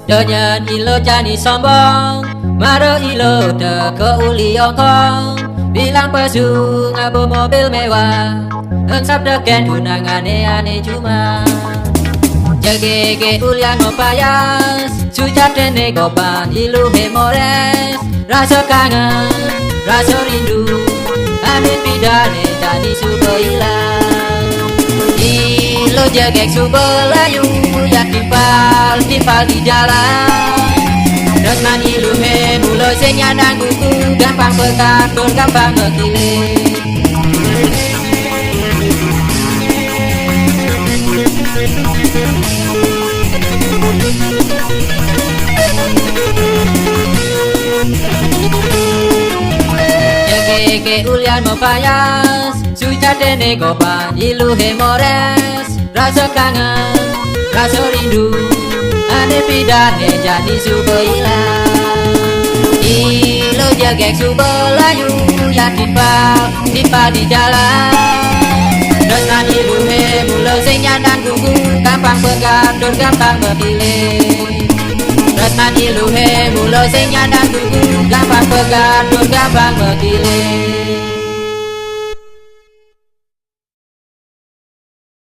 Donyan ilo jani sombong, maro ilo teko uli ongkong. Bilang pesu ngabo mobil mewah, engsap deken unangane ane cuma. Jagege ulian ngopayas, sujat dene gopan ilu hemores. Rasa kangen, rasa rindu, ane pidane jani suko ilang. Ilo jagek suko layu, yak dipal di jalan. Dengan ilu he mulo senyandang kuku, gampang berkabur, gampang ngekiling. Jageke ulian mopayas, sujat dene gopan ilu hemores. Rasa kangen, rasa rindu, ane pidane jadi suko ilang. Ilo jagek suko layu, ya dipal di jalan. Dengan ilu he mulo senyandang kuku, gampang bergadur, gampang berpilih. Dengan ilu he mulo senyandang kuku, gampang bergadur, gampang berpilih.